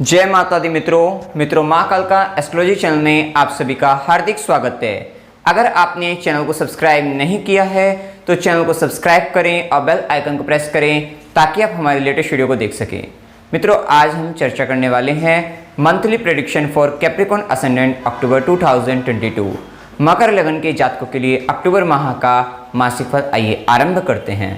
जय माता दी मित्रों माँ कालका एस्ट्रोलॉजी चैनल में आप सभी का हार्दिक स्वागत है। अगर आपने चैनल को सब्सक्राइब नहीं किया है तो चैनल को सब्सक्राइब करें और बेल आइकन को प्रेस करें ताकि आप हमारे लेटेस्ट वीडियो को देख सकें। मित्रों, आज हम चर्चा करने वाले हैं monthly prediction for Capricorn ascendant October 2022। मकर लगन के जातकों के लिए अक्टूबर माह का मासिक फल आइए आरंभ करते हैं।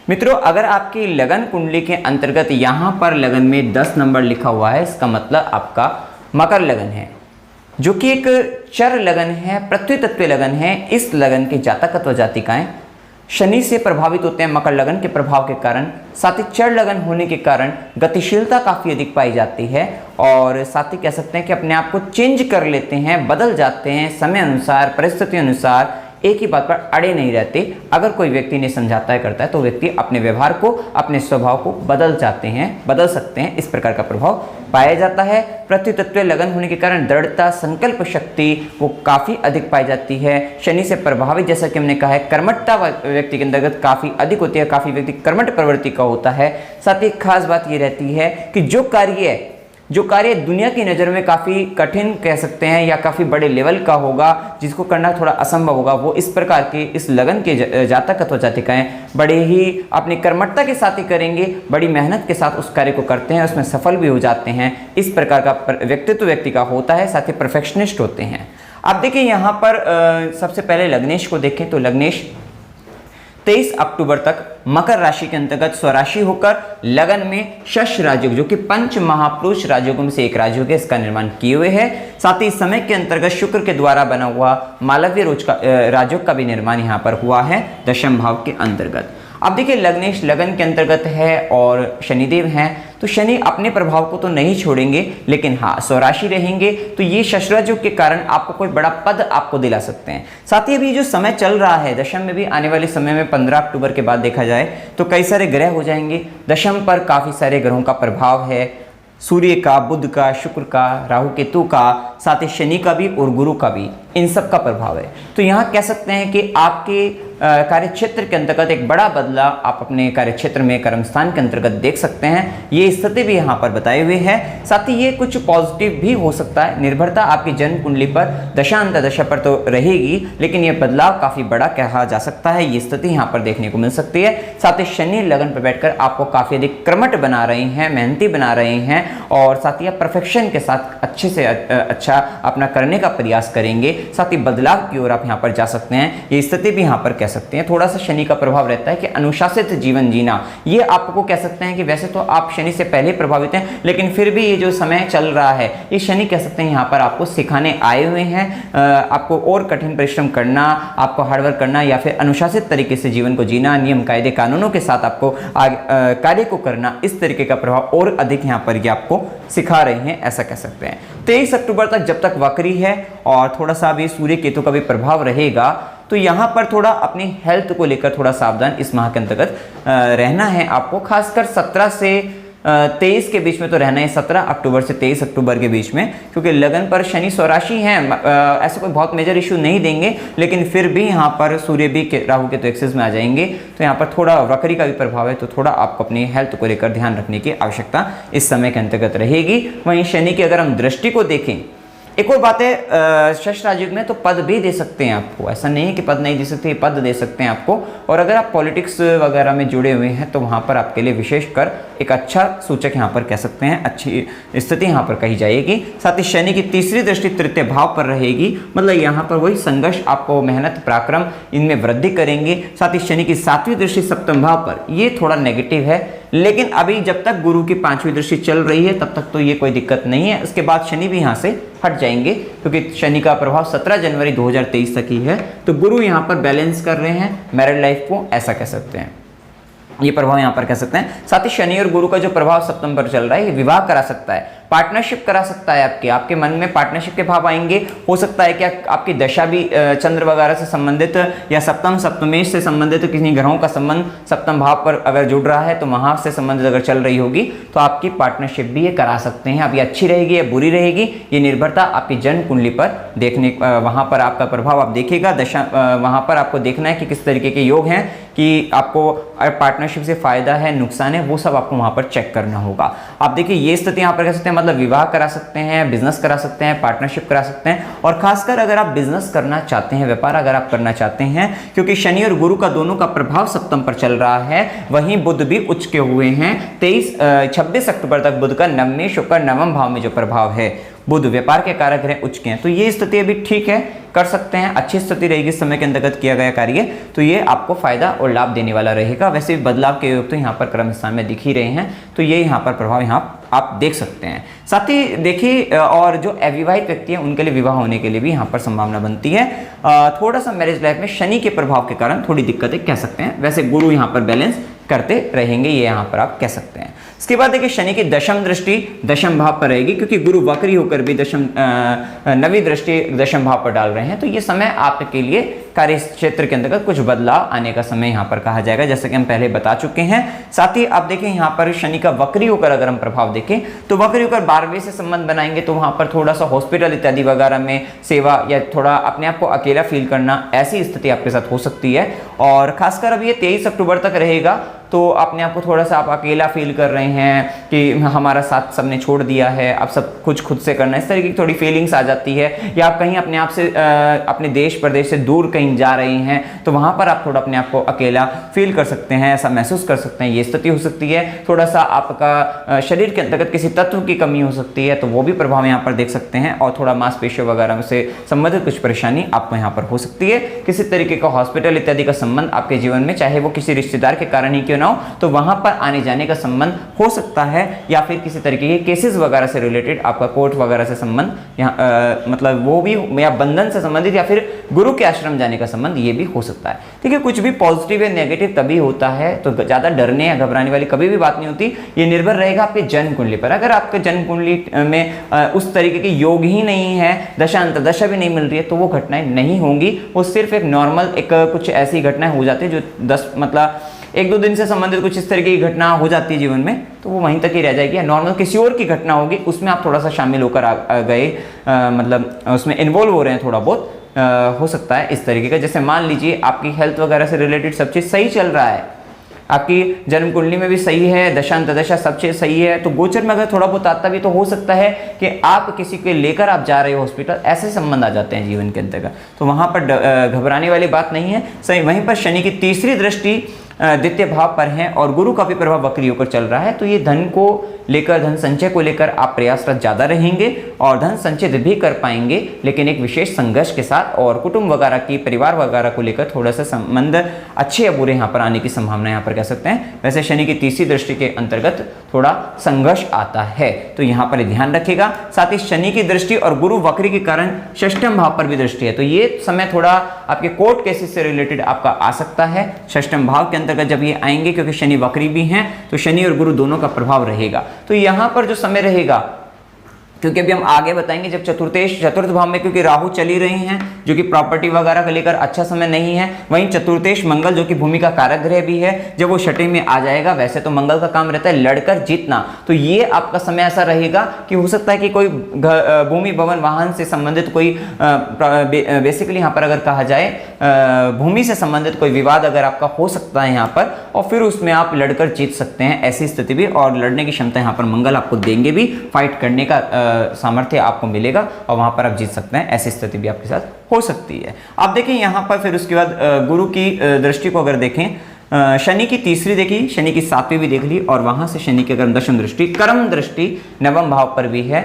मित्रों, अगर आपकी लगन कुंडली के अंतर्गत यहाँ पर लगन में 10 नंबर लिखा हुआ है, इसका मतलब आपका मकर लगन है, जो कि एक चर लगन है, पृथ्वी तत्व लगन है। इस लगन के जातक अथवा जातिकाएं शनि से प्रभावित होते हैं मकर लगन के प्रभाव के कारण। साथ ही चर लगन होने के कारण गतिशीलता काफ़ी अधिक पाई जाती है और साथ ही कह सकते हैं कि अपने आप को चेंज कर लेते हैं, बदल जाते हैं समय अनुसार, परिस्थिति अनुसार, एक ही बात पर अड़े नहीं रहते। अगर कोई व्यक्ति इन्हें समझाता है, करता है, तो व्यक्ति अपने व्यवहार को, अपने स्वभाव को बदल सकते हैं। इस प्रकार का प्रभाव पाया जाता है। पृथ्वी तत्व लगन होने के कारण दृढ़ता, संकल्प शक्ति वो काफ़ी अधिक पाई जाती है। शनि से प्रभावित, जैसा कि हमने कहा है, कर्मठता व्यक्ति के अंतर्गत काफ़ी अधिक होती है, काफ़ी व्यक्ति कर्मठ प्रवृत्ति का होता है। साथ ही खास बात ये रहती है कि जो कार्य दुनिया की नज़र में काफ़ी कठिन कह सकते हैं या काफ़ी बड़े लेवल का होगा, जिसको करना थोड़ा असंभव होगा, वो इस प्रकार के इस लगन के जातक अथवा जातिकाएं बड़े ही अपनी कर्मठता के साथ ही करेंगे, बड़ी मेहनत के साथ उस कार्य को करते हैं, उसमें सफल भी हो जाते हैं। इस प्रकार का व्यक्तित्व व्यक्ति का होता है। साथ ही परफेक्शनिस्ट होते हैं। आप देखिए यहाँ पर सबसे पहले लग्नेश को देखें तो लग्नेश 23 अक्टूबर तक मकर राशि के अंतर्गत स्वराशि होकर लगन में शश राजयोग, जो कि पंच महापुरुष राजयोगों में से एक राजयोग है, इसका निर्माण किए हुए है। साथ ही समय के अंतर्गत शुक्र के द्वारा बना हुआ मालव्य राजयोग का भी निर्माण यहाँ पर हुआ है दशम भाव के अंतर्गत। अब देखिए लग्नेश लगन के अंतर्गत है और शनिदेव हैं, तो शनि अपने प्रभाव को तो नहीं छोड़ेंगे, लेकिन हाँ स्वराशि रहेंगे, तो ये शशराजयोग के कारण आपको कोई बड़ा पद आपको दिला सकते हैं। साथ ही अभी जो समय चल रहा है दशम में भी, आने वाले समय में 15 अक्टूबर के बाद देखा जाए तो कई सारे ग्रह हो जाएंगे। दशम पर काफ़ी सारे ग्रहों का प्रभाव है, सूर्य का, बुध का, शुक्र का, राहु केतु का, साथ ही शनि का भी और गुरु का भी, इन सब का प्रभाव है। तो यहाँ कह सकते हैं कि आपके कार्य क्षेत्र के अंतर्गत एक बड़ा बदलाव आप अपने कार्य क्षेत्र में, कर्मस्थान के अंतर्गत देख सकते हैं। ये स्थिति भी यहाँ पर बताए हुए है। साथ ही ये कुछ पॉजिटिव भी हो सकता है, निर्भरता आपकी जन्म कुंडली पर, दशा अंतर्दशा पर तो रहेगी, लेकिन ये बदलाव काफ़ी बड़ा कहा जा सकता है। ये स्थिति यहाँ पर देखने को मिल सकती है। साथ ही शनि लगन पर बैठकर आपको काफ़ी अधिक कर्मठ बना रहे हैं, मेहनती बना रहे हैं और साथ ही आप परफेक्शन के साथ अच्छे से अच्छा अपना करने का प्रयास करेंगे। साथ ही बदलाव की ओर आप यहाँ पर जा सकते हैं। ये स्थिति भी यहाँ पर कह सकते हैं। थोड़ा सा शनि का प्रभाव रहता है कि अनुशासित जीवन जीना, ये आपको कह सकते हैं कि वैसे तो आप शनि से पहले प्रभावित हैं, लेकिन फिर भी ये जो समय चल रहा है, ये शनि कह सकते हैं यहाँ पर आपको सिखाने आए हुए हैं। आपको और कठिन परिश्रम करना, आपको हार्डवर्क करना या फिर अनुशासित तरीके से जीवन को जीना, नियम कायदे कानूनों के साथ आपको कार्य को करना, इस तरीके का प्रभाव और अधिक यहाँ पर ये आपको सिखा रहे हैं, ऐसा कह सकते हैं। 23 अक्टूबर तक जब तक वक्री है और थोड़ा सा भी सूर्य केतु का भी प्रभाव रहेगा, तो यहाँ पर थोड़ा अपनी हेल्थ को लेकर थोड़ा सावधान इस माह के अंतर्गत रहना है आपको। खासकर 17 से 23 के बीच में तो रहना है, 17 अक्टूबर से 23 अक्टूबर के बीच में, क्योंकि लगन पर शनि स्वराशि हैं। ऐसे कोई बहुत मेजर इशू नहीं देंगे, लेकिन फिर भी यहाँ पर सूर्य भी राहु के तो एक्सेस में आ जाएंगे, तो यहाँ पर थोड़ा वक्री का भी प्रभाव है, तो थोड़ा आपको अपनी हेल्थ को लेकर ध्यान रखने की आवश्यकता इस समय के अंतर्गत रहेगी। वहीं शनि की अगर हम दृष्टि को देखें, एक और बात है, शश राजयोग में तो पद भी दे सकते हैं आपको, ऐसा नहीं है कि पद नहीं दे सकते, पद दे सकते हैं आपको। और अगर आप पॉलिटिक्स वगैरह में जुड़े हुए हैं तो वहाँ पर आपके लिए विशेषकर एक अच्छा सूचक यहाँ पर कह सकते हैं, अच्छी स्थिति यहाँ पर कही जाएगी। साथ ही शनि की तीसरी दृष्टि तृतीय भाव पर रहेगी, मतलब यहाँ पर वही संघर्ष, आपको मेहनत, पराक्रम, इनमें वृद्धि करेंगे। साथ ही शनि की 7वीं दृष्टि सप्तम भाव पर, ये थोड़ा नेगेटिव है, लेकिन अभी जब तक गुरु की 5वीं दृष्टि चल रही है तब तक तो ये कोई दिक्कत नहीं है। उसके बाद शनि भी यहाँ से हट जाएंगे, क्योंकि शनि का प्रभाव 17 जनवरी 2023 तक ही है, तो गुरु यहाँ पर बैलेंस कर रहे हैं मैरिड लाइफ को, ऐसा कह सकते हैं। ये प्रभाव यहाँ पर कह सकते हैं। साथ ही शनि और गुरु का जो प्रभाव सप्तम पर चल रहा है, ये विवाह करा सकता है, पार्टनरशिप करा सकता है। आपके मन में पार्टनरशिप के भाव आएंगे। हो सकता है कि आपकी दशा भी चंद्र वगैरह से संबंधित या सप्तमेश से संबंधित किसी ग्रहों का संबंध सप्तम भाव पर अगर जुड़ रहा है, तो वहां से संबंधित अगर चल रही होगी तो आपकी पार्टनरशिप भी ये करा सकते हैं। अब ये अच्छी रहेगी या बुरी रहेगी, ये निर्भरता आपकी जन्म कुंडली पर देखने, वहां पर आपका प्रभाव आप देखिएगा। दशा वहां पर आपको देखना है कि किस तरीके के योग हैं, कि आपको पार्टनरशिप से फायदा है, नुकसान है, वो सब आपको वहां पर चेक करना होगा। आप देखिए ये स्थिति यहाँ पर कह सकते हैं हैं, मतलब विवाह करा सकते हैं, बिजनेस करा सकते हैं, पार्टनरशिप करा सकते हैं। और खासकर अगर आप बिजनेस करना चाहते हैं, व्यापार अगर आप करना चाहते हैं, क्योंकि शनि और गुरु का दोनों का प्रभाव सप्तम पर चल रहा है, वहीं बुध भी उच्च के हुए हैं। 26 अक्टूबर तक बुध का नवमें शुक्र नवम भाव में जो प्रभाव है, बुध व्यापार के कारक ग्रह उच्च के हैं, तो ये स्थिति अभी ठीक है, कर सकते हैं, अच्छी स्थिति रहेगी इस समय के अंतर्गत किया गया कार्य, तो ये आपको फायदा और लाभ देने वाला रहेगा। वैसे भी बदलाव के योग तो यहाँ पर क्रम स्थान में दिख ही रहे हैं, तो ये यहाँ पर प्रभाव यहाँ आप देख सकते हैं। साथ ही देखिए, और जो अविवाहित व्यक्ति हैं उनके लिए विवाह होने के लिए भी यहाँ पर संभावना बनती है। थोड़ा सा मैरिज लाइफ में शनि के प्रभाव के कारण थोड़ी दिक्कतें कह सकते हैं, वैसे गुरु यहाँ पर बैलेंस करते रहेंगे, ये यहाँ पर आप कह सकते हैं। इसके बाद देखिए, शनि की दशम दृष्टि दशम भाव पर रहेगी, क्योंकि गुरु वक्री होकर भी नवी दृष्टि दशम भाव पर डाल रहे हैं, तो ये समय आपके लिए कार्य क्षेत्र के अंतर्गत कुछ बदलाव आने का समय यहाँ पर कहा जाएगा, जैसे कि हम पहले बता चुके हैं। साथ ही आप देखें यहाँ पर शनि का वक्री होकर अगर हम प्रभाव देखें, तो वक्री होकर 12वें से संबंध बनाएंगे, तो वहां पर थोड़ा सा हॉस्पिटल इत्यादि वगैरह में सेवा या थोड़ा अपने आप को अकेला फील करना, ऐसी स्थिति आपके साथ हो सकती है। और खासकर अब ये 23 अक्टूबर तक रहेगा, तो अपने आप को थोड़ा सा आप अकेला फील कर रहे हैं कि हमारा साथ सबने छोड़ दिया है, अब सब कुछ खुद से करना है, इस तरीके की थोड़ी फीलिंग्स आ जाती है। या आप कहीं अपने आप से अपने देश प्रदेश से दूर कहीं जा रहे हैं, तो वहां पर आप थोड़ा अपने आप को अकेला फील कर सकते हैं, ऐसा महसूस कर सकते हैं, ये स्थिति हो सकती है। थोड़ा सा आपका शरीर के अंतर्गत किसी तत्व की कमी हो सकती है, तो वो भी प्रभाव यहाँ पर देख सकते हैं। और थोड़ा मांसपेशियों वगैरह से संबंधित कुछ परेशानी आपको यहाँ पर हो सकती है। किसी तरीके का हॉस्पिटल इत्यादि का संबंध आपके जीवन में, चाहे वो किसी रिश्तेदार के कारण ही क्यों ना हो, तो वहां पर आने जाने का संबंध हो सकता है। या फिर किसी तरीके के केसेस वगैरह से रिलेटेड आपका कोर्ट वगैरह से संबंध, यहाँ मतलब वो भी, या बंधन से संबंधित, या फिर गुरु के आश्रम जाने का संबंध, ये भी हो सकता है। ठीक है, कुछ भी पॉजिटिव या नेगेटिव तभी होता है, तो ज्यादा डरने या घबराने वाली कभी भी बात नहीं होती। ये निर्भर रहेगा आपके जन्म कुंडली पर। अगर आपके जन्म कुंडली में उस तरीके के योग ही नहीं है, दशा अंतर्दशा भी नहीं मिल रही है, तो वो घटनाएं नहीं होंगी। वो सिर्फ एक नॉर्मल कुछ ऐसी घटनाएं हो जाती है जो 1-2 दिन से संबंधित कुछ इस तरीके की घटना हो जाती है जीवन में, तो वो वहीं तक ही रह जाएगी। या नॉर्मल किसी और की घटना होगी, उसमें आप थोड़ा सा शामिल होकर आ गए, मतलब उसमें इन्वॉल्व हो रहे हैं, थोड़ा बहुत हो सकता है इस तरीके का। जैसे मान लीजिए आपकी हेल्थ वगैरह से रिलेटेड सब चीज़ सही चल रहा है, आपकी जन्म कुंडली में भी सही है, दशांतदशा सब चीज सही है, तो गोचर में अगर थोड़ा बहुत आता भी तो हो सकता है कि आप किसी को लेकर आप जा रहे हो हॉस्पिटल, ऐसे संबंध आ जाते हैं जीवन के अंतर्गत, तो वहां पर घबराने वाली बात नहीं है। सही, वहीं पर शनि की तीसरी दृष्टि द्वितीय भाव पर है और गुरु का भी प्रभाव वक्री होकर चल रहा है, तो ये धन को लेकर, धन संचय को लेकर आप प्रयासरत ज्यादा रहेंगे और धन संचय भी कर पाएंगे, लेकिन एक विशेष संघर्ष के साथ। और कुटुंब वगैरह की, परिवार वगैरह को लेकर थोड़ा सा संबंध अच्छे या बुरे यहाँ पर आने की संभावना यहाँ पर कह सकते हैं। वैसे शनि की तीसरी दृष्टि के अंतर्गत थोड़ा संघर्ष आता है, तो यहाँ पर ध्यान रखेगा। साथ ही शनि की दृष्टि और गुरु वक्री के कारण षष्ठम भाव पर भी दृष्टि है, तो ये समय थोड़ा आपके कोर्ट केसेस से रिलेटेड आपका आ सकता है षष्ठम भाव के अंतर्गत जब ये आएंगे, क्योंकि शनि वक्री भी हैं, तो शनि और गुरु दोनों का प्रभाव रहेगा। तो यहां पर जो समय रहेगा, क्योंकि अभी हम आगे बताएंगे जब चतुर्थ भाव में, क्योंकि राहु चली रही हैं जो कि प्रॉपर्टी वगैरह को लेकर अच्छा समय नहीं है, वहीं चतुर्थेश मंगल जो कि भूमि का कारक ग्रह भी है, जब वो छठे में आ जाएगा, वैसे तो मंगल का काम रहता है लड़कर जीतना, तो ये आपका समय ऐसा रहेगा कि हो सकता है कि कोई भूमि भवन वाहन से संबंधित कोई बेसिकली यहाँ पर अगर कहा जाए भूमि से संबंधित कोई विवाद अगर आपका हो सकता है यहाँ पर, और फिर उसमें आप लड़कर जीत सकते हैं, ऐसी स्थिति भी, और लड़ने की क्षमता यहाँ पर मंगल आपको देंगे भी, फाइट करने का सामर्थ्य आपको मिलेगा और वहां पर आप जीत सकते हैं, ऐसी स्थिति भी आपके साथ हो सकती है। आप देखें यहां पर फिर उसके बाद गुरु की दृष्टि को अगर देखें, शनि की तीसरी देखी, शनि की सातवीं भी देख ली, और वहां से शनि की अगर दशम दृष्टि, कर्म दृष्टि नवम भाव पर भी है,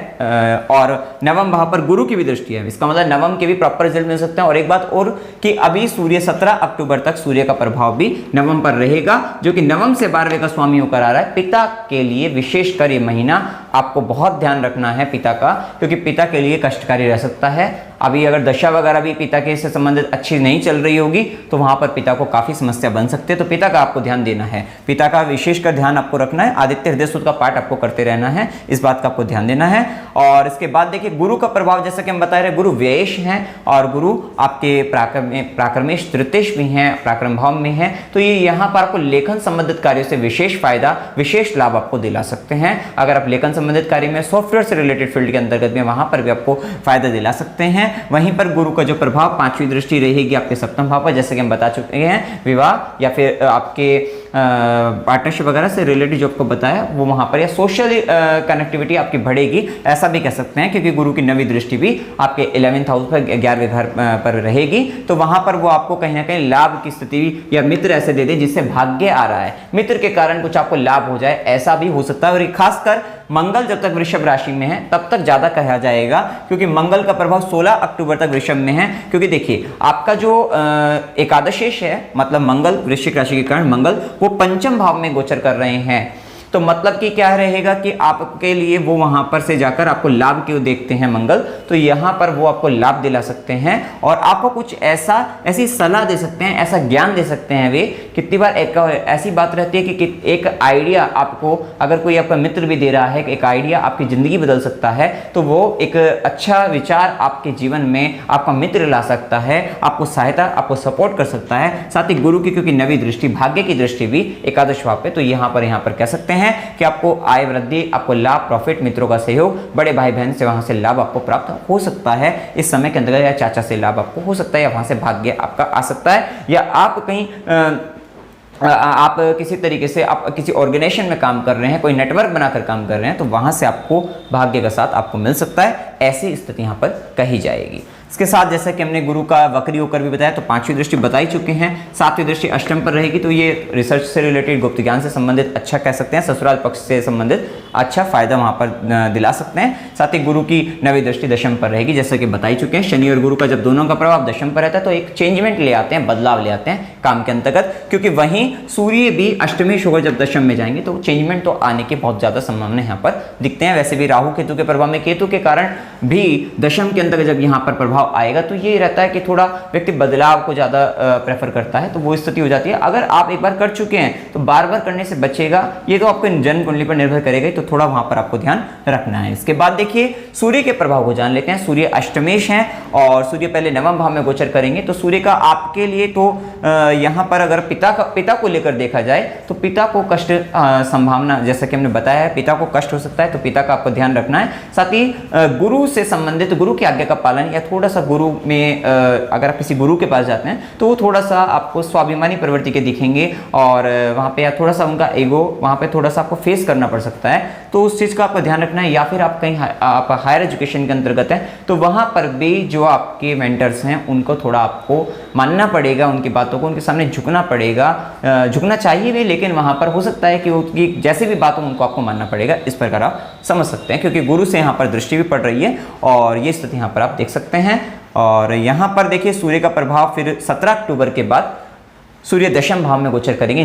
और नवम भाव पर गुरु की भी दृष्टि है, इसका मतलब नवम के भी प्रॉपर रिजल्ट मिल सकते हैं। और एक बात और कि अभी सूर्य 17 अक्टूबर तक सूर्य का प्रभाव भी नवम पर रहेगा, जो कि नवम से 12वें का स्वामी होकर आ रहा है। पिता के लिए विशेषकर ये महीना आपको बहुत ध्यान रखना है पिता का, क्योंकि पिता के लिए कष्टकारी रह सकता है। अभी अगर दशा वगैरह भी पिता के से संबंधित अच्छी नहीं चल रही होगी, तो वहां पर पिता को काफी समस्या बन सकती है, तो पिता का आपको ध्यान देना है, पिता का विशेषकर ध्यान आपको रखना है। आदित्य हृदय सूत्र का पाठ आपको करते रहना है, इस बात का आपको ध्यान देना है। और इसके बाद देखिए गुरु का प्रभाव, जैसा कि हम बता रहे, गुरु व्ययेश हैं और गुरु आपके प्राक्रमेश तृतीयेश भी हैं, पराक्रम भाव में हैं, तो ये यहाँ पर आपको लेखन संबंधित कार्यों से विशेष फायदा, विशेष लाभ आपको दिला सकते हैं। अगर आप लेखन संबंधित कार्य में, सॉफ्टवेयर से रिलेटेड फील्ड के अंतर्गत में, वहां पर भी आपको फायदा दिला सकते हैं। वहीं पर गुरु का जो प्रभाव, पांचवी दृष्टि रहेगी आपके सप्तम भाव पर, जैसे कि हम बता चुके हैं, विवाह या फिर आपके पार्टनरशिप वगैरह से रिलेटेड जो आपको बताया वो वहाँ पर, या सोशल कनेक्टिविटी आपकी बढ़ेगी, ऐसा भी कह सकते हैं, क्योंकि गुरु की नवी दृष्टि भी आपके 11th हाउस पर, 11वें घर पर रहेगी। तो वहाँ पर वो आपको कहीं ना कहीं लाभ की स्थिति या मित्र ऐसे दे दे जिससे भाग्य आ रहा है, मित्र के कारण कुछ आपको लाभ हो जाए, ऐसा भी हो सकता है। और खासकर मंगल जब तक वृषभ राशि में है तब तक ज्यादा कहा जाएगा, क्योंकि मंगल का प्रभाव 16 अक्टूबर तक वृषभ में है। क्योंकि देखिए आपका जो एकादशेश है, मतलब मंगल, वृश्चिक राशि के कारण मंगल वो पंचम भाव में गोचर कर रहे हैं। तो मतलब कि क्या रहेगा कि आपके लिए वो वहां पर से जाकर आपको लाभ क्यों देखते हैं मंगल, तो यहां पर वो आपको लाभ दिला सकते हैं और आपको कुछ ऐसी सलाह दे सकते हैं, ऐसा ज्ञान दे सकते हैं। वे कितनी बार ऐसी बात रहती है कि एक आइडिया आपको, अगर कोई आपका मित्र भी दे रहा है, एक आइडिया आपकी जिंदगी बदल सकता है, तो वो एक अच्छा विचार आपके जीवन में आपका मित्र ला सकता है, आपको सहायता, आपको सपोर्ट कर सकता है। साथ ही गुरु की क्योंकि नवी दृष्टि, भाग्य की दृष्टि भी एकादश भाव पे, तो यहाँ पर कह सकते हैं कि आपको आय वृद्धि, आपको लाभ, प्रॉफिट, मित्रों का सहयोग, बड़े भाई बहन से वहां से लाभ आपको प्राप्त हो सकता है इस समय के अंतर्गत, या चाचा से लाभ आपको हो सकता है, या वहां से भाग्य आपका आ सकता है, या आप कहीं आप किसी तरीके से आप किसी ऑर्गेनाइजेशन में काम कर रहे हैं, कोई नेटवर्क बनाकर काम कर रहे हैं, तो वहां से आपको भाग्य का साथ आपको मिल सकता है, ऐसी स्थिति यहां पर कही जाएगी। इसके साथ जैसा कि हमने गुरु का वक्री होकर भी बताया, तो 5वीं दृष्टि बता ही चुके हैं, 7वीं दृष्टि अष्टम पर रहेगी, तो ये रिसर्च से रिलेटेड, गुप्त ज्ञान से संबंधित अच्छा कह सकते हैं, ससुराल पक्ष से संबंधित अच्छा फायदा वहां पर दिला सकते हैं। साथ ही गुरु की नवी दृष्टि दशम पर रहेगी, जैसे कि बता ही चुके हैं। शनि और गुरु का जब दोनों का प्रभाव दशम पर रहता है तो एक चेंजमेंट ले आते हैं, बदलाव ले आते हैं काम के अंतर्गत, क्योंकि वहीं सूर्य भी अष्टमेश होकर जब दशम में जाएंगे तो चेंजमेंट तो आने की बहुत ज्यादा संभावना यहाँ पर दिखते हैं। वैसे भी राहु केतु के प्रभाव में, केतु के कारण भी दशम के अंतर्गत जब यहाँ पर प्रभाव आएगा तो ये रहता है कि थोड़ा व्यक्ति बदलाव को ज्यादा प्रेफर करता है, तो वो स्थिति हो जाती है। अगर आप एक बार कर चुके हैं तो बार बार करने से बचेगा, ये तो आपको जन्म कुंडली पर निर्भर करेगा, तो थोड़ा वहां पर आपको ध्यान रखना है। इसके बाद देखिए सूर्य के प्रभाव को जान लेते हैं। सूर्य अष्टमेश है और सूर्य पहले नवम भाव में गोचर करेंगे, तो सूर्य का आपके लिए तो यहाँ पर अगर पिता को लेकर देखा जाए तो पिता को कष्ट संभावना, जैसा कि हमने बताया है, पिता को कष्ट हो सकता है, तो पिता का आपको ध्यान रखना है। साथ ही गुरु से संबंधित, गुरु की आज्ञा का पालन, या थोड़ा सा गुरु में अगर आप किसी गुरु के पास जाते हैं तो वो थोड़ा सा आपको स्वाभिमानी प्रवृत्ति के दिखेंगे, और वहाँ पे या थोड़ा सा उनका ईगो वहाँ पे थोड़ा सा आपको फेस करना पड़ सकता है, तो उस चीज़ का आपको ध्यान रखना है। या फिर आप कहीं आप हायर एजुकेशन के अंतर्गत हैं तो वहाँ पर भी जो आपके मेंटर्स हैं उनको थोड़ा आपको मानना पड़ेगा, उनकी बातों को उनके सामने झुकना पड़ेगा, झुकना चाहिए भी, लेकिन वहाँ पर हो सकता है कि उनकी जैसे भी बात हो उनको आपको मानना पड़ेगा। इस प्रकार आप समझ सकते हैं, क्योंकि गुरु से यहाँ पर दृष्टि भी पड़ रही है और ये स्थिति यहाँ पर आप देख सकते हैं। और यहाँ पर देखिए सूर्य का प्रभाव फिर 17 अक्टूबर के बाद सूर्य दशम भाव में गोचर करेंगे।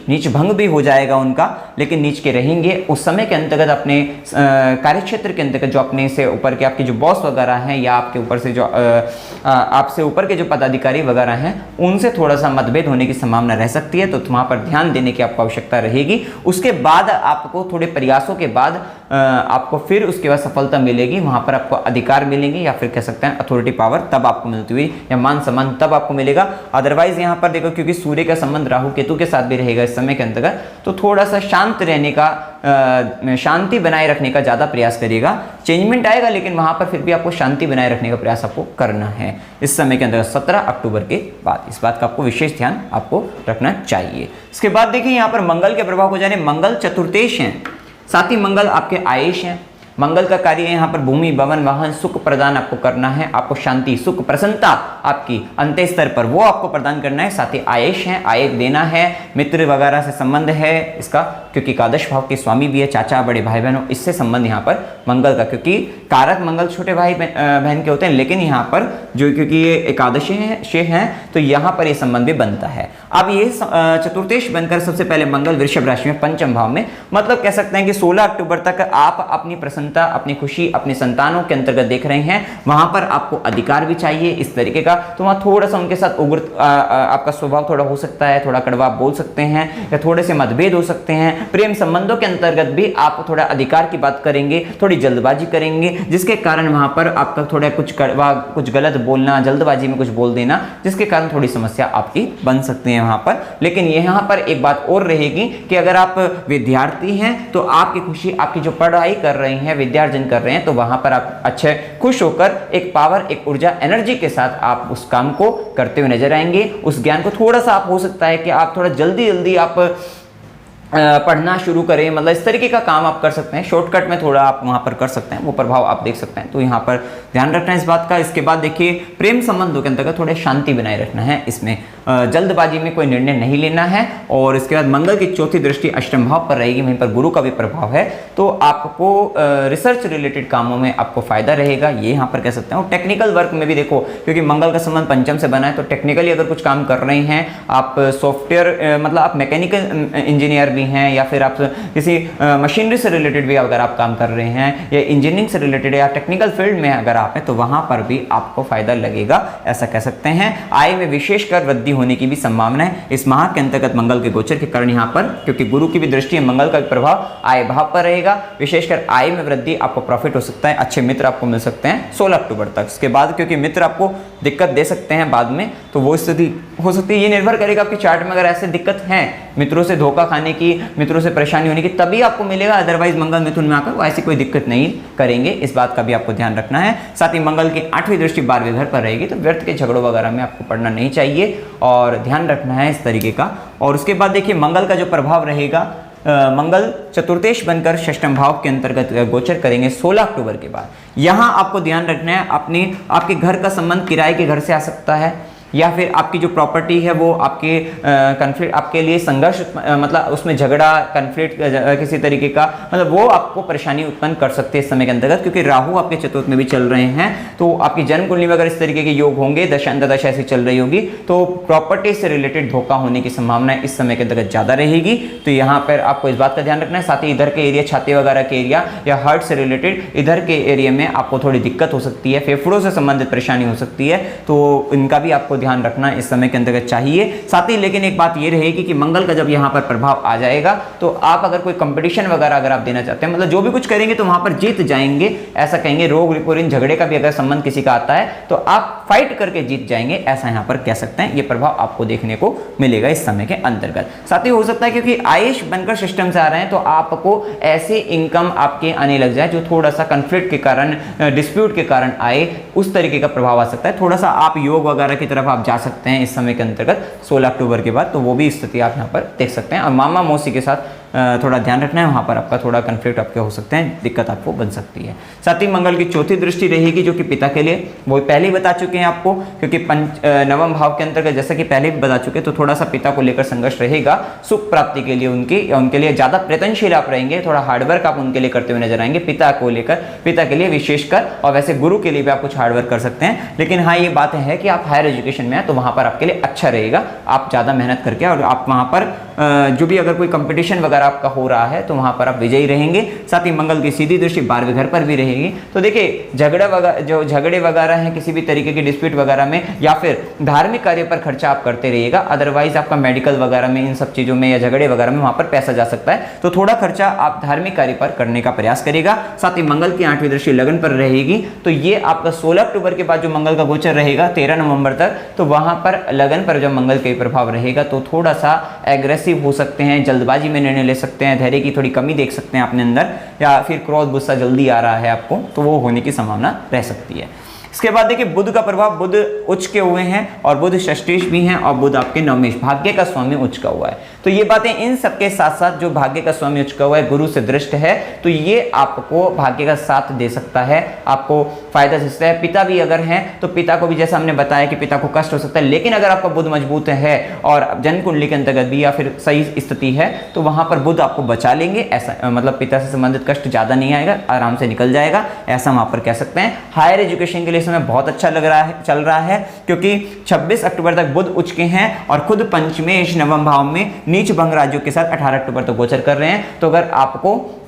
नीच भंग भी हो जाएगा उनका, लेकिन नीच के रहेंगे। उस समय के अंतर्गत अपने कार्यक्षेत्र के अंतर्गत जो अपने से ऊपर के आपके जो बॉस वगैरह हैं, या आपके ऊपर से जो आपसे ऊपर के जो पदाधिकारी वगैरह हैं, उनसे थोड़ा सा मतभेद होने की संभावना रह सकती है, तो वहाँ पर ध्यान देने की आपको आवश्यकता रहेगी। उसके बाद आपको थोड़े प्रयासों के बाद आपको फिर उसके बाद सफलता मिलेगी, वहाँ पर आपको अधिकार मिलेंगे, या फिर कह सकते हैं अथॉरिटी पावर तब आपको मिलती हुई, या मान सम्मान तब आपको मिलेगा। अदरवाइज यहाँ पर देखो, क्योंकि सूर्य का संबंध राहु केतु के साथ भी रहेगा इस समय के अंतर्गत, तो थोड़ा सा शांत रहने का, शांति बनाए रखने का ज्यादा प्रयास करिएगा। चेंजमेंट आएगा लेकिन वहां पर फिर भी आपको शांति बनाए रखने का प्रयास आपको करना है इस समय के अंतर्गत 17 अक्टूबर के बाद। इस बात का आपको विशेष ध्यान आपको रखना चाहिए। इसके बाद देखिए यहाँ पर मंगल के प्रभाव को जाने। मंगल चतुर्थेश हैं, साथ ही मंगल आपके आयेश हैं। मंगल का कार्य यहाँ पर भूमि, भवन, वाहन, सुख प्रदान आपको करना है, आपको शांति, सुख, प्रसन्नता आपकी अंत्य स्तर पर वो आपको प्रदान करना है। साथ ही आयेश है, आय देना है, मित्र वगैरह से संबंध है इसका, क्योंकि एकादश भाव के स्वामी भी है, चाचा, बड़े भाई बहनों, इससे संबंध यहाँ पर मंगल का, क्योंकि कारक मंगल छोटे भाई बहन के होते हैं, लेकिन यहाँ पर जो क्योंकि ये एकादशी हैं तो यहाँ पर ये संबंध भी बनता है। अब ये चतुर्थेश बनकर सबसे पहले मंगल वृषभ राशि में पंचम भाव में, मतलब कह सकते हैं कि 16 अक्टूबर तक आप अपनी प्रसन्नता, अपनी खुशी अपने संतानों के अंतर्गत देख रहे हैं, वहां पर आपको अधिकार भी चाहिए इस तरीके का, तो वहां थोड़ा सा उनके साथ उग्र आपका स्वभाव थोड़ा हो सकता है, थोड़ा कड़वा बोल सकते हैं, या थोड़े से मतभेद हो सकते हैं। प्रेम संबंधों के अंतर्गत भी आप थोड़ा अधिकार की बात करेंगे, थोड़ी जल्दबाजी करेंगे, जिसके कारण वहां पर आपका थोड़ा कुछ कड़वा, कुछ गलत बोलना, जल्दबाजी में कुछ बोल देना, जिसके कारण थोड़ी समस्या आपकी बन सकती है वहां पर। लेकिन यहाँ पर एक बात और रहेगी कि अगर आप विद्यार्थी हैं तो आपकी खुशी, आपकी जो पढ़ाई कर रहे हैं हैं, विद्यार्जन कर रहे हैं, तो वहां पर आप अच्छे खुश होकर एक पावर, एक ऊर्जा, एनर्जी के साथ आप उस काम को करते हुए नजर आएंगे। उस ज्ञान को थोड़ा सा आप हो सकता है कि आप थोड़ा जल्दी जल्दी आप पढ़ना शुरू करें, मतलब इस तरीके का काम आप कर सकते हैं, शॉर्टकट में थोड़ा आप वहां पर कर सकते हैं, वो प्रभाव आप देख सकते हैं। तो यहाँ पर ध्यान रखना है इस बात का। इसके बाद देखिए प्रेम संबंधों के अंतर्गत थोड़े शांति बनाए रखना है, इसमें जल्दबाजी में कोई निर्णय नहीं लेना है। और इसके बाद मंगल की चौथी दृष्टि अष्टम भाव पर रहेगी, वहीं पर गुरु का भी प्रभाव है, तो आपको रिसर्च रिलेटेड कामों में आपको फायदा रहेगा, ये यहाँ पर कह सकते हैं। और टेक्निकल वर्क में भी देखो, क्योंकि मंगल का संबंध पंचम से बना है, तो टेक्निकली अगर कुछ काम कर रहे हैं आप, सॉफ्टवेयर मतलब आप मैकेनिकल इंजीनियर भी हैं, या फिर आप किसी मशीनरी से रिलेटेड भी अगर आप काम कर रहे हैं, या इंजीनियरिंग से रिलेटेड या टेक्निकल फील्ड में अगर आप हैं, तो वहां पर भी आपको फायदा लगेगा, ऐसा कह सकते हैं। आय में विशेषकर वृद्धि होने की भी संभावना है इस माह के अंतर्गत मंगल के गोचर के कारण, यहाँ पर क्योंकि गुरु की भी दृष्टि है, मंगल का भी प्रभाव आय भाव पर रहेगा, विशेषकर आय में वृद्धि, आपको प्रॉफिट हो सकता है, अच्छे मित्र आपको मिल सकते हैं 16 अक्टूबर तक। इसके बाद क्योंकि मित्र आपको दिक्कत दे सकते हैं बाद में, तो वो स्थिति हो सकती है, ये निर्भर करेगा आपकी चार्ट में। अगर ऐसे दिक्कत है मित्रों से धोखा खाने की, मित्रों से परेशानी होने की, तभी आपको मिलेगा, अदरवाइज मंगल मिथुन में आकर वो ऐसी कोई दिक्कत नहीं करेंगे, इस बात का भी आपको ध्यान रखना है। साथ ही मंगल की 8वीं दृष्टि 12वें घर पर रहेगी, तो व्यर्थ के झगड़ों वगैरह में आपको पड़ना नहीं चाहिए और ध्यान रखना है इस तरीके का। और उसके बाद देखिए मंगल का जो प्रभाव रहेगा, मंगल चतुर्थेश बनकर षष्ठम भाव के अंतर्गत गोचर करेंगे 16 अक्टूबर के बाद। यहां आपको ध्यान रखना है, आपके घर का संबंध किराए के घर से आ सकता है, या फिर आपकी जो प्रॉपर्टी है वो आपके कन्फ्लिक्ट, आपके लिए संघर्ष, मतलब उसमें झगड़ा, कन्फ्लिक्ट किसी तरीके का, मतलब वो आपको परेशानी उत्पन्न कर सकते हैं इस समय के अंतर्गत, क्योंकि राहु आपके चतुर्थ में भी चल रहे हैं। तो आपकी जन्म कुंडली में अगर इस तरीके के योग होंगे, दशा अंतर्दशा ऐसी चल रही होगी, तो प्रॉपर्टी से रिलेटेड धोखा होने की संभावना इस समय के अंतर्गत ज्यादा रहेगी। तो यहाँ पर आपको इस बात का ध्यान रखना है। साथ ही इधर के एरिया, छाती वगैरह के एरिया या हार्ट से रिलेटेड इधर के एरिया में आपको थोड़ी दिक्कत हो सकती है, फेफड़ों से संबंधित परेशानी हो सकती है, तो इनका भी आपको ध्यान रखना इस समय के अंतर्गत चाहिए। साथ ही लेकिन एक बात ये रहेगी कि मंगल का जब यहाँ पर प्रभाव आ जाएगा, तो आप अगर कोई कंपटीशन वगैरह अगर आप देना चाहते हैं, मतलब जो भी कुछ करेंगे तो वहां पर जीत जाएंगे, ऐसा कहेंगे। रोग रिपोरिन झगड़े का भी अगर संबंध किसी का आता है, तो आप फाइट करके जीत जाएंगे, ऐसा यहाँ पर कह सकते हैं। ये प्रभाव आपको देखने को मिलेगा इस समय के अंतर्गत। साथ ही हो सकता है क्योंकि आयुष बनकर सिस्टम से आ रहे हैं, तो आपको ऐसे इनकम आपके आने लग जाए जो थोड़ा सा कंफ्लिक्ट के कारण, डिस्प्यूट के कारण आए, उस तरीके का प्रभाव आ सकता है। थोड़ा सा आप योग वगैरह की तरफ आप जा सकते हैं इस समय के अंतर्गत 16 अक्टूबर के बाद, तो वो भी स्थिति आप यहाँ पर देख सकते हैं। और मामा मौसी के साथ थोड़ा ध्यान रखना है, वहाँ पर आपका थोड़ा कन्फ्लिक्ट आपके हो सकते हैं, दिक्कत आपको बन सकती है। साथ ही मंगल की चौथी दृष्टि रहेगी जो कि पिता के लिए, वो पहले ही बता चुके हैं आपको, क्योंकि नवम भाव के अंतर्गत जैसा कि पहले भी बता चुके, तो थोड़ा सा पिता को लेकर संघर्ष रहेगा। सुख प्राप्ति के लिए उनके लिए ज्यादा प्रयत्नशील आप रहेंगे, थोड़ा हार्डवर्क आप उनके लिए करते हुए नजर आएंगे, पिता को लेकर, पिता के लिए विशेषकर। और वैसे गुरु के लिए भी आप कुछ हार्डवर्क कर सकते हैं, लेकिन हाँ ये बात है कि आप हायर एजुकेशन में हैं, तो वहां पर आपके लिए अच्छा रहेगा, आप ज्यादा मेहनत करके, और आप वहां पर जो भी अगर कोई कंपटीशन वगैरह आपका हो रहा है, तो वहां पर आप विजयी रहेंगे। साथ ही मंगल की सीधी दृष्टि 12वें घर पर भी रहेगी। तो देखिए झगड़े वगैरह हैं, किसी भी तरीके के डिस्प्यूट वगैरह में, या फिर धार्मिक कार्य पर खर्चा आप करते रहिएगा, अदरवाइज आपका मेडिकल वगैरह में, इन सब चीजों में या झगड़े वगैरह में वहां पर पैसा जा सकता है, तो थोड़ा खर्चा आप धार्मिक कार्य पर करने का प्रयास करेगा। साथ ही मंगल की 8वीं दृष्टि लगन पर रहेगी, तो ये आपका 16 अक्टूबर के बाद जो मंगल का गोचर रहेगा 13 नवंबर तक, तो वहां पर लगन पर जब मंगल का प्रभाव रहेगा, तो थोड़ा सा एग्रेसिव हो सकते हैं, जल्दबाजी में निर्णय ले सकते हैं, धैर्य की थोड़ी कमी देख सकते हैं अपने अंदर, या फिर क्रोध गुस्सा जल्दी आ रहा है आपको, तो वो होने की संभावना रह सकती है। इसके बाद देखिए बुध का प्रभाव, बुध उच्च के हुए हैं और बुध षष्ठेश भी हैं, और बुध आपके नवमेश, भाग्य का स्वामी उच्च का हुआ है। तो ये बातें इन सबके साथ साथ जो भाग्य का स्वामी उच्च का हुआ है, गुरु से दृष्ट है, तो ये आपको भाग्य का साथ दे सकता है, आपको फायदा दे सकता है। पिता भी अगर हैं, तो पिता को भी जैसा हमने बताया कि पिता को कष्ट हो सकता है, लेकिन अगर आपका बुध मजबूत है और जन्म कुंडली के अंतर्गत भी या फिर सही स्थिति है, तो वहां पर बुध आपको बचा लेंगे, ऐसा मतलब पिता से संबंधित कष्ट ज्यादा नहीं आएगा, आराम से निकल जाएगा, ऐसा वहां पर कह सकते हैं। हायर एजुकेशन के लिए समय बहुत अच्छा चल रहा है, क्योंकि 26 अक्टूबर तक बुध उच्च के हैं और खुद पंचमेश नवम भाव में नीच भंग राज्यों के साथ 18 अक्टूबर तक गोचर कर रहे हैं। तो अगर आपको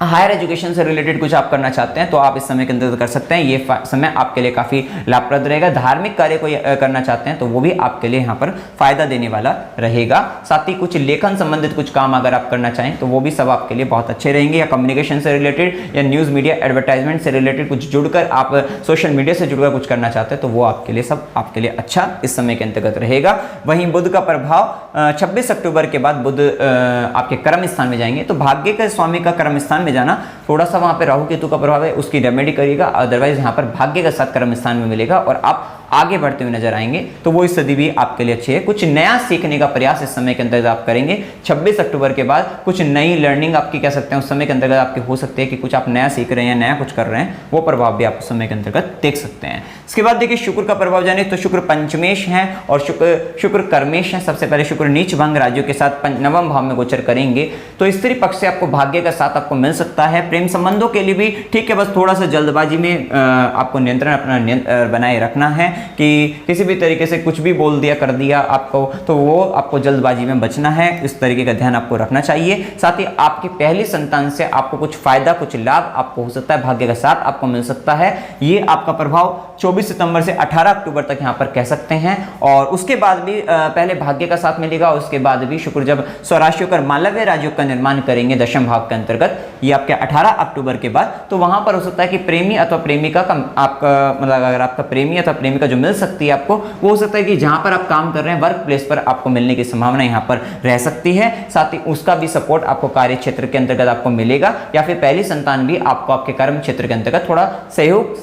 हायर एजुकेशन से रिलेटेड कुछ आप करना चाहते हैं, तो आप इस समय के अंदर कर सकते हैं, ये समय आपके लिए काफी लाभप्रद रहेगा। धार्मिक कार्य को करना चाहते हैं, तो वो भी आपके लिए यहाँ पर फायदा देने वाला रहेगा। साथ ही कुछ लेखन संबंधित कुछ काम अगर आप करना चाहें, तो वो भी सब आपके लिए बहुत अच्छे रहेंगे, या कम्युनिकेशन से रिलेटेड या न्यूज मीडिया एडवर्टाइजमेंट से रिलेटेड कुछ जुड़कर आप सोशल मीडिया से जुड़कर कुछ करना चाहते हैं, तो वो आपके लिए सब आपके लिए अच्छा इस समय के अंतर्गत रहेगा। वहीं बुध का प्रभाव 26 अक्टूबर के बाद बुध आपके कर्म स्थान में जाएंगे, तो भाग्य के स्वामी का कर्म स्थान में जाना, थोड़ा सा वहाँ पे राहु केतु का प्रभाव है, उसकी रेमेडी करिएगा। अदरवाइज यहाँ पर भाग्य का साथ कर्म स्थान में मिलेगा और आप आगे बढ़ते हुए नजर आएंगे, तो वो स्थिति भी आपके लिए अच्छी है। कुछ नया सीखने का प्रयास इस समय के अंतर्गत आप करेंगे। 26 अक्टूबर के बाद कुछ नई लर्निंग आपकी कह सकते हैं उस समय के अंतर्गत आपकी हो सकती है कि कुछ आप नया सीख रहे हैं, नया कुछ कर रहे हैं, वो प्रभाव भी आप उस समय के अंतर्गत देख सकते हैं। इसके बाद देखिए शुक्र का प्रभाव जाने तो शुक्र पंचमेश है और शुक्र कर्मेश है। सबसे पहले शुक्र नीच भंग राज्यों के साथ नवम भाव में गोचर करेंगे, तो स्त्री पक्ष से आपको भाग्य का साथ आपको मिल सकता है। प्रेम संबंधों के लिए भी ठीक है, बस थोड़ा सा जल्दबाजी में आपको नियंत्रण अपना बनाए रखना है कि किसी भी तरीके से कुछ भी बोल दिया कर दिया आपको, तो वो आपको जल्दबाजी में बचना है, इस तरीके का ध्यान आपको रखना चाहिए। साथ ही आपकी पहली संतान से आपको कुछ फायदा, कुछ लाभ आपको हो सकता है, भाग्य का साथ आपको मिल सकता है। ये आपका प्रभाव 24 सितंबर से 18 अक्टूबर तक यहाँ पर कह सकते हैं। और उसके बाद भी पहले भाग्य का साथ मिलेगा, उसके बाद भी शुक्र जब स्वराशि होकर मालव्य राज्यों का निर्माण करेंगे दशम भाव के अंतर्गत, ये आपके 18 अक्टूबर के बाद, तो वहां पर हो सकता है कि प्रेमी अथवा प्रेमिका का आपका मतलब अगर आपका प्रेमी अथवा प्रेमिका जो मिल सकती है आपको, वो हो सकता है कि जहां पर आप काम कर रहे हैं वर्क प्लेस पर आपको मिलने की संभावना यहां पर रह सकती है। साथ ही उसका भी सपोर्ट आपको कार्य क्षेत्र के अंतर्गत आपको मिलेगा, या फिर पहली संतान भी आपको आपके कर्म क्षेत्र के अंतर्गत थोड़ा सहयोग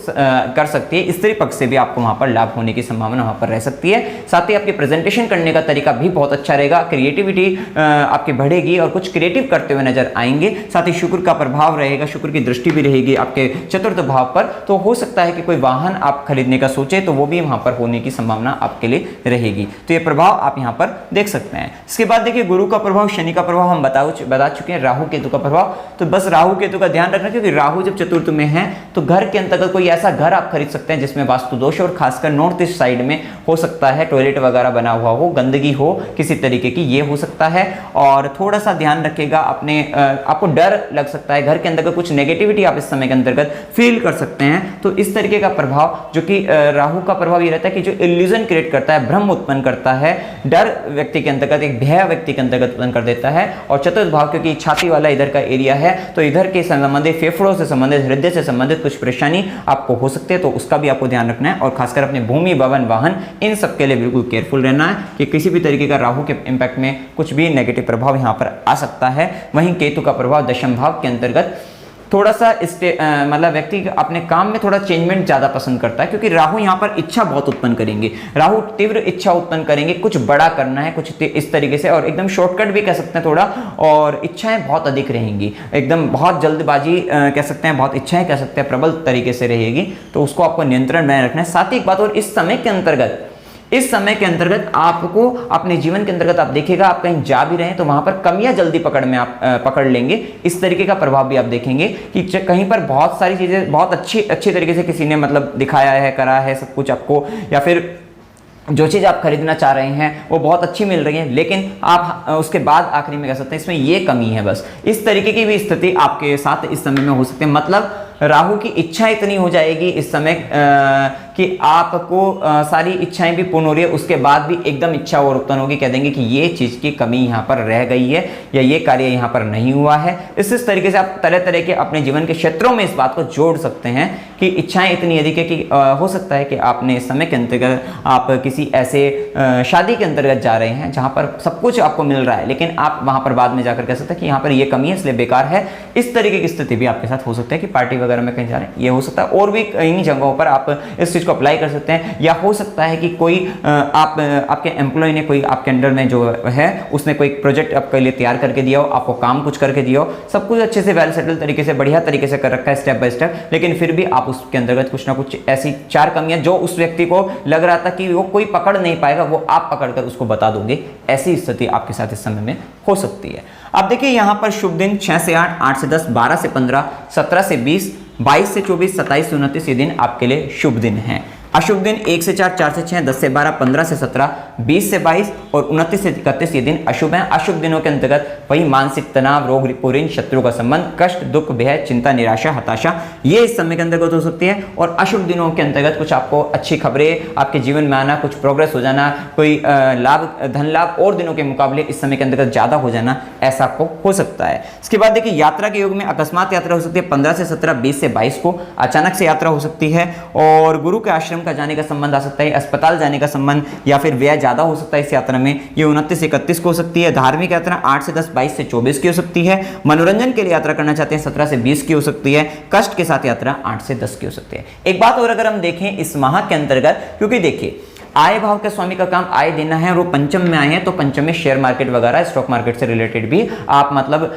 कर सकती है। स्त्री पक्ष से भी आपको वहां पर लाभ होने की संभावना वहां पर रह सकती है। साथ ही आपकी प्रेजेंटेशन करने का तरीका भी बहुत अच्छा रहेगा, क्रिएटिविटी आपकी बढ़ेगी और कुछ क्रिएटिव करते हुए नजर आएंगे। साथ ही शुक्र का प्रभाव रहेगा, शुक्र की दृष्टि भी रहेगी आपके चतुर्थ भाव पर, तो हो सकता है कि कोई वाहन आप खरीदने का सोचे तो वो भी वहां पर होने की संभावना आपके लिए रहेगी। तो ये प्रभाव आप यहां पर देख सकते हैं। इसके बाद देखिए गुरु का प्रभाव, शनि का प्रभाव हम बता चुके हैं, राहु केतु का प्रभाव, तो बस राहु केतु का ध्यान रखना, क्योंकि राहु जब चतुर्थ में है तो घर के अंतर्गत कोई ऐसा घर आप खरीद सकते हैं जिसमें वास्तु दोष, और खासकर नॉर्थ ईस्ट साइड में हो सकता है टॉयलेट वगैरह बना हुआ हो, गंदगी हो किसी तरीके की, ये हो सकता है। और थोड़ा सा ध्यान रखिएगा, अपने आपको डर लग सकता है, घर के अंदर कुछ नेगेटिविटी आप इस समय के अंतर्गत फील कर सकते हैं। तो इस तरीके का प्रभाव जो कि राहु का प्रभाव ये रहता है कि जो इल्यूजन क्रिएट करता है, भ्रम उत्पन्न करता है, डर व्यक्ति के अंतर्गत, एक भय व्यक्ति के अंतर्गत उत्पन्न कर देता है। और चतुर्थ भाव क्योंकि छाती वाला इधर का एरिया है, तो इधर के संबंधित फेफड़ों से संबंधित, हृदय से संबंधित कुछ परेशानी आपको हो सकती है, तो उसका भी आपको ध्यान रखना है। और खासकर अपने भूमि, भवन, वाहन, इन सब के लिए बिल्कुल केयरफुल रहना है कि किसी भी तरीके का राहु के इंपैक्ट में कुछ भी नेगेटिव प्रभाव यहां पर आ सकता है। वहीं केतु का प्रभाव दशम भाव के अंतर्गत थोड़ा सा मतलब व्यक्ति अपने काम में थोड़ा चेंजमेंट ज्यादा पसंद करता है, क्योंकि राहु यहाँ पर इच्छा बहुत उत्पन्न करेंगे, राहु तीव्र इच्छा उत्पन्न करेंगे, कुछ बड़ा करना है, कुछ इस तरीके से, और एकदम शॉर्टकट भी कह सकते हैं थोड़ा, और इच्छाएं बहुत अधिक रहेंगी, एकदम बहुत जल्दबाजी कह सकते हैं, बहुत इच्छाएं कह सकते हैं प्रबल तरीके से रहेगी, तो उसको आपको नियंत्रण में रखना है। साथ ही एक बात और, इस समय के अंतर्गत आपको अपने जीवन के अंतर्गत आप देखिएगा, आप कहीं जा भी रहे हैं तो वहां पर कमियां जल्दी आप पकड़ लेंगे, इस तरीके का प्रभाव भी आप देखेंगे कि कहीं पर बहुत सारी चीजें बहुत अच्छी तरीके से किसी ने मतलब दिखाया है, करा है सब कुछ आपको, या फिर जो चीज़ आप खरीदना चाह रहे हैं वो बहुत अच्छी मिल रही है, लेकिन आप उसके बाद आखिरी में कह सकते हैं इसमें ये कमी है, बस इस तरीके की भी स्थिति आपके साथ इस समय में हो सकती है। मतलब राहु की इच्छा इतनी हो जाएगी इस समय कि आपको सारी इच्छाएं भी पूर्ण हो रही है, उसके बाद भी एकदम इच्छा और उत्पन्न होगी, कह देंगे कि ये चीज़ की कमी यहाँ पर रह गई है या ये कार्य यहाँ पर नहीं हुआ है। इस तरीके से आप तरह तरह के अपने जीवन के क्षेत्रों में इस बात को जोड़ सकते हैं कि इच्छाएं इतनी अधिक है कि हो सकता है कि आपने इस समय के अंतर्गत आप किसी ऐसे शादी के अंतर्गत जा रहे हैं जहाँ पर सब कुछ आपको मिल रहा है, लेकिन आप वहाँ पर बाद में जाकर कह सकते हैं कि यहाँ पर ये कमी है इसलिए बेकार है। इस तरीके की स्थिति भी आपके साथ हो सकता है कि पार्टी वगैरह में कहीं जा रहे हैं, ये हो सकता है। और भी कई जगहों पर आप इस चीज़ को अप्लाई कर सकते हैं, या हो सकता है कि कोई आपके एम्प्लॉय ने, कोई आपके अंडर में जो है उसने कोई प्रोजेक्ट आपके लिए तैयार करके दिया हो, आपको काम कुछ करके दिया हो, सब कुछ अच्छे से वेल सेटल तरीके से बढ़िया तरीके से कर रखा है स्टेप बाय स्टेप, लेकिन फिर भी आप उसके अंतर्गत कुछ ना कुछ ऐसी चार कमियां जो उस व्यक्ति को लग रहा था कि वो कोई पकड़ नहीं पाएगा, वो आप पकड़कर उसको बता दोगे, ऐसी स्थिति आपके साथ इस समय में हो सकती है। अब देखिए यहाँ पर शुभ दिन 6 से 8, 8 से 10, 12 से 15, 17 से 20, 22 से 24, 27 से 29 ये दिन आपके लिए शुभ दिन हैं। अशुभ दिन 1 से 4, 4 से 6, 10 से 12, 15 से 17, 20 से 22 और 29 से 31 ये दिन अशुभ हैं। अशुभ दिनों के अंतर्गत वही मानसिक तनाव, रोग, ऋण, शत्रु का संबंध, कष्ट, दुख, भय, चिंता, निराशा, हताशा, ये इस समय के अंतर्गत हो सकती है। और अशुभ दिनों के अंतर्गत कुछ आपको अच्छी खबरें आपके जीवन में आना, कुछ प्रोग्रेस हो जाना, कोई लाभ, धन लाभ और दिनों के मुकाबले इस समय के अंतर्गत ज्यादा हो जाना, ऐसा आपको हो सकता है। इसके बाद देखिए यात्रा के योग में अकस्मात यात्रा हो सकती है 15 से 17, 20 से 22 को अचानक से यात्रा हो सकती है। और गुरु के आश्रम ऑपरेशन का जाने का संबंध आ सकता है, अस्पताल जाने का संबंध, या फिर व्यय ज़्यादा हो सकता है इस यात्रा में। ये 29 से 31 को हो सकती है। धार्मिक यात्रा 8 से 10, 22 से 24 की हो सकती है। मनोरंजन के लिए यात्रा करना चाहते हैं 17 से 20 की हो सकती है। कष्ट के साथ यात्रा 8 से 10 की हो सकती है। एक बात और अगर हम देखें इस माह के अंतर्गत, क्योंकि देखिए आय भाव के स्वामी का काम आय देना है और वो पंचम में आए हैं, तो पंचम में शेयर मार्केट वगैरह स्टॉक मार्केट से रिलेटेड भी आप मतलब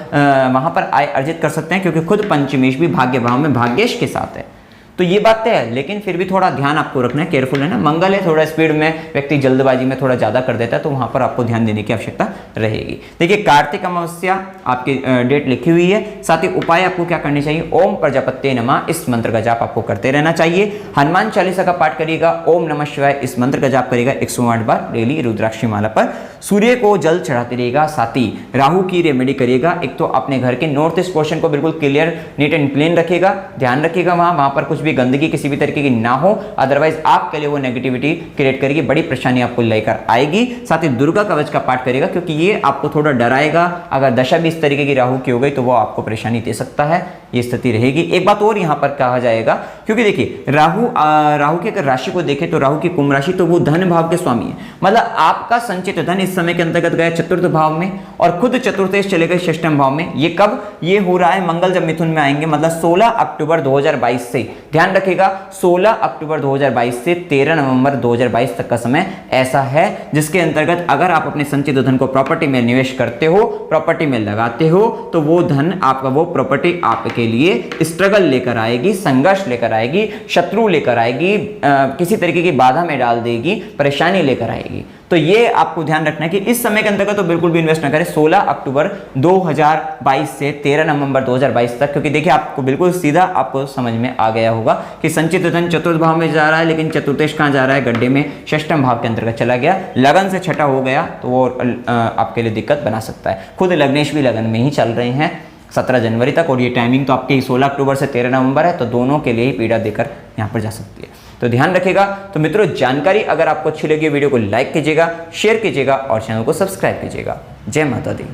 वहां पर आय अर्जित कर सकते हैं, क्योंकि खुद पंचमेश भी भाग्य भाव में भाग्येश के साथ है। तो ये बात है, लेकिन फिर भी थोड़ा ध्यान आपको रखना है, केयरफुल है ना। मंगल है, थोड़ा स्पीड में व्यक्ति जल्दबाजी में थोड़ा ज्यादा कर देता है, तो वहां पर आपको ध्यान देने की आवश्यकता रहेगी। देखिए कार्तिक अमावस्या आपकी डेट लिखी हुई है। साथ ही उपाय आपको क्या करने चाहिए, ओम प्रजापत्ये नमः इस मंत्र का जाप आपको करते रहना चाहिए। हनुमान चालीसा का पाठ करिएगा, ओम नमः शिवाय इस मंत्र का जाप करिएगा 108 बार डेली रुद्राक्षी माला पर। सूर्य को जल चढ़ाते रहिएगा। साथ ही राहु की रेमेडी करिएगा। एक तो अपने घर के नॉर्थ ईस्ट पोर्शन को बिल्कुल क्लियर, नीट एंड क्लीन रखिएगा, ध्यान रखिएगा वहां पर कुछ भी गंदगी किसी भी तरीके की ना हो, अदरवाइज आपके लिए वो नेगेटिविटी क्रिएट करेगी, बड़ी परेशानी आपको लेकर आएगी। साथ ही दुर्गा कवच का पाठ करेगा, क्योंकि ये आपको थोड़ा डराएगा। अगर दशा भी इस तरीके की राहु की हो गई तो वो आपको परेशानी दे सकता है, ये स्थिति रहेगी। एक बात और यहां पर कहा जाएगा, क्योंकि देखिए राहु की अगर राशि को देखें तो राहु की कुंभ राशि, तो वो धन भाव के स्वामी है। मतलब आपका संचित धन इस समय के अंतर्गत गया चतुर्थ भाव में और खुद चतुर्थेश चले गए षष्ठम भाव में। ये कब ये हो रहा है, मंगल जब मिथुन में आएंगे, मतलब 16 अक्टूबर 2022 से, ध्यान रखिएगा 16 अक्टूबर 2022 से 13 नवंबर 2022 तक का समय ऐसा है, जिसके अंतर्गत अगर आप अपने संचित धन को प्रॉपर्टी में निवेश करते हो, प्रॉपर्टी में लगाते हो, तो वो धन आपका, वो प्रॉपर्टी आपके लिए स्ट्रगल लेकर आएगी, संघर्ष लेकर आएगी, शत्रु लेकर आएगी, किसी तरीके की बाधा में डाल देगी, परेशानी लेकर आएगी। तो ये आपको ध्यान रखना है कि इस समय के अंतर्गत तो बिल्कुल भी इन्वेस्ट ना करें 16 अक्टूबर 2022 से 13 नवंबर 2022 तक, क्योंकि देखिए आपको बिल्कुल सीधा आपको समझ में आ गया होगा कि संचित धन चतुर्थ भाव में जा रहा है, लेकिन चतुर्थेश कहां जा रहा है, गड्ढे में षष्ठम भाव के अंतर्गत चला गया, लगन से छठा हो गया, तो वो आपके लिए दिक्कत बना सकता है। खुद लग्नेश भी लगन में ही चल रहे हैं 17 जनवरी तक, और ये टाइमिंग तो आपकी 16 अक्टूबर से 13 नवंबर है, तो दोनों के लिए ही पीड़ा देकर यहाँ पर जा सकती है। तो ध्यान रखिएगा। तो मित्रों जानकारी अगर आपको अच्छी लगी वीडियो को लाइक कीजिएगा, शेयर कीजिएगा और चैनल को सब्सक्राइब कीजिएगा। जय माता दी।